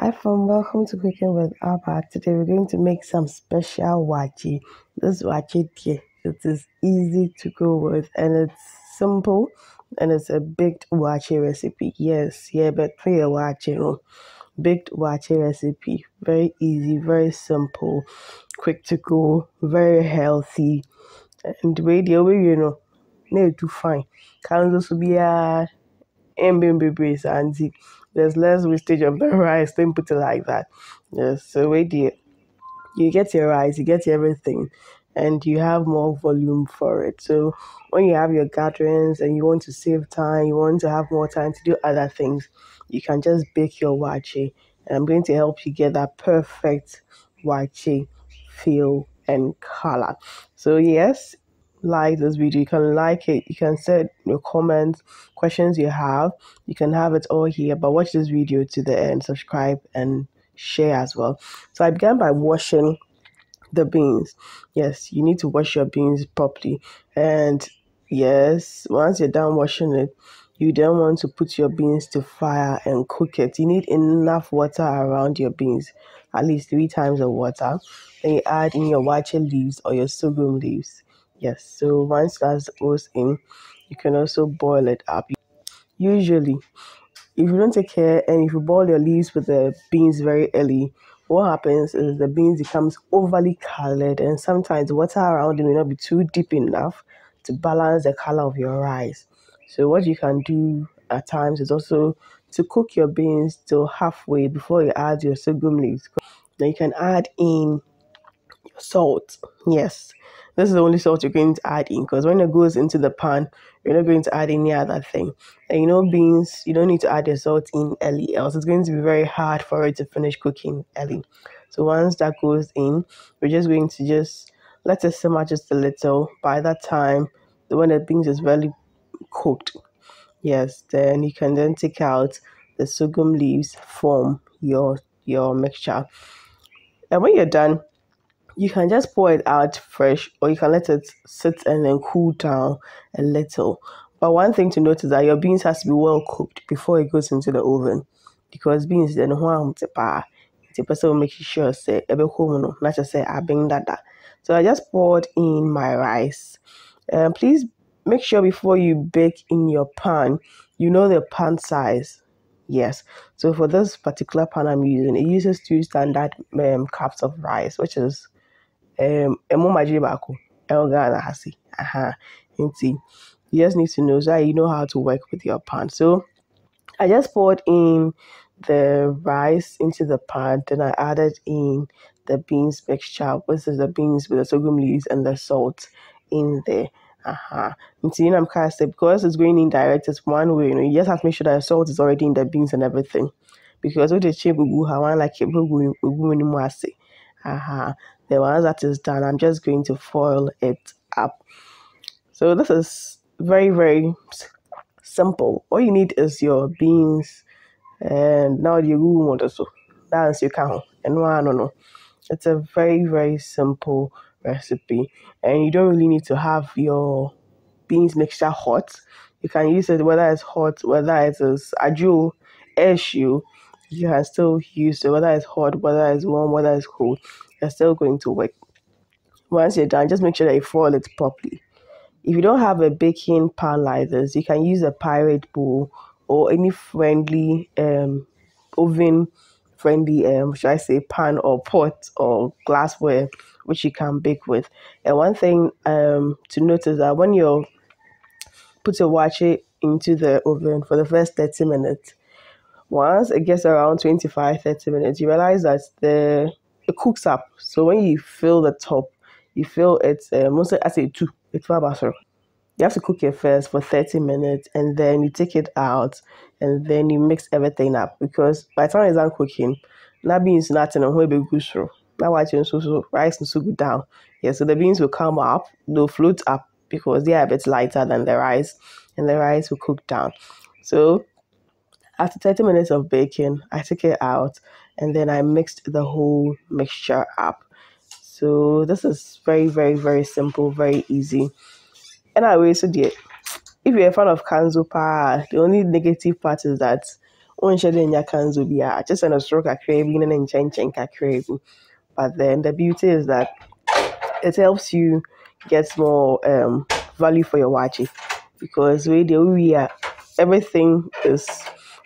Hi from welcome to Cooking with Abba. Today we're going to make some special waakye. This waakye tea, it is easy to go with and it's simple and it's a baked waakye recipe. Yes, yeah, but for your waakye, baked waakye recipe. Very easy, very simple, quick to go, very healthy. And the way no too fine. Can also be a and there's less wastage of the rice. Don't put it like that. Yes, so wait, you get your rice, you get everything, and you have more volume for it. So when you have your gatherings and you want to save time, you want to have more time to do other things, you can just bake your waakye. And I'm going to help you get that perfect waakye feel and color. So yes, like this video, you can like it, you can set your comments, questions you have, you can have it all here, but watch this video to the end, subscribe and share as well. So I began by washing the beans. Yes, you need to wash your beans properly. And yes, once you're done washing it, you then want to put your beans to fire and cook it. You need enough water around your beans, at least 3 times the water. Then you add in your waakye leaves or your sorghum leaves. Yes, so once that goes in, you can also boil it up. Usually, if you don't take care and if you boil your leaves with the beans very early, what happens is the beans becomes overly colored and sometimes the water around it may not be too deep enough to balance the color of your rice. So what you can do at times is also to cook your beans till halfway before you add your sorghum leaves. Then you can add in salt. Yes, this is the only salt you're going to add in because when it goes into the pan, you're not going to add any other thing. And beans, you don't need to add your salt in early, else it's going to be very hard for it to finish cooking early. So once that goes in, we're just going to just let it simmer just a little. By that time, when the beans is really cooked, yes, then you can then take out the sorghum leaves from your mixture. And when you're done, you can just pour it out fresh or you can let it sit and then cool down a little. But one thing to note is that your beans has to be well cooked before it goes into the oven because beans then the person will make sure say not just say that. So I just poured in my rice. Please make sure before you bake in your pan, you know the pan size. Yes. So for this particular pan I'm using, it uses 2 standard cups of rice, which is emu magye baako ɛwɔ Ghana ha se. You just need to know so that you know how to work with your pan. So I just poured in the rice into the pan, then I added in the beans mixture, which is the beans with the sorghum leaves and the salt in there. I'm kind of saying because it's going in direct, it's one way, you just have to make sure that the salt is already in the beans and everything. Because what the shape one like it then once that is done, I'm just going to foil it up. So this is very, very simple. All you need is your beans and now you want also. That's your count. And no. It's a very, very simple recipe. And you don't really need to have your beans mixture hot. You can use it whether it's hot, whether it is ajo, issue. You can still use it whether it's hot, whether it's warm, whether it's cold. You're still going to work. Once you're done, just make sure that you foil it properly. If you don't have a baking pan like this, you can use a pirate bowl or any friendly oven friendly should I say pan or pot or glassware which you can bake with. And one thing to notice that when you put your waakye into the oven for the first 30 minutes, once it gets around 25-30 minutes, you realize that it cooks up. So when you fill the top, you feel it's mostly I say two. It's you have to cook it first for 30 minutes and then you take it out and then you mix everything up because by the time it's done cooking, that beans nothing on where be good through. Now watching so rice and so good down. Yeah, so the beans will come up, they'll float up because they are a bit lighter than the rice and the rice will cook down. So after 30 minutes of baking, I took it out and then I mixed the whole mixture up. So this is very, very, very simple, very easy. And I always said, if you're a fan of Kanzo Pa, the only negative part is that Onhyɛ dɛ nya kanzo biara, just sɛ no soro kakra bi ne ne nkyɛnkyɛn kakra bi. But then the beauty is that it helps you get more value for your waakye, because everything is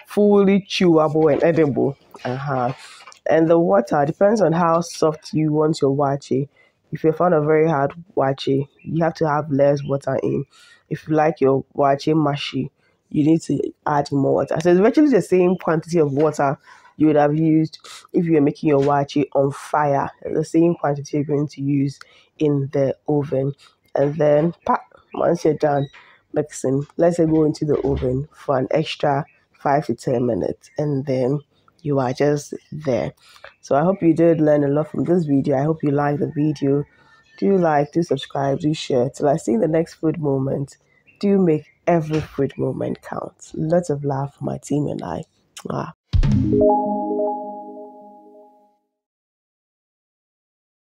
fully chewable and edible. And the water depends on how soft you want your waakye. If you found a very hard waakye, you have to have less water in. If you like your waakye mushy, you need to add more water. So it's virtually the same quantity of water you would have used if you were making your waakye on fire. The same quantity you're going to use in the oven. And then once you're done mixing, let's say go into the oven for an extra 5 to 10 minutes, and then you are just there. So I hope you did learn a lot from this video. I hope you liked the video. Do like, do subscribe, do share. Till I see you in the next food moment. Do make every food moment count. Lots of love for my team and I.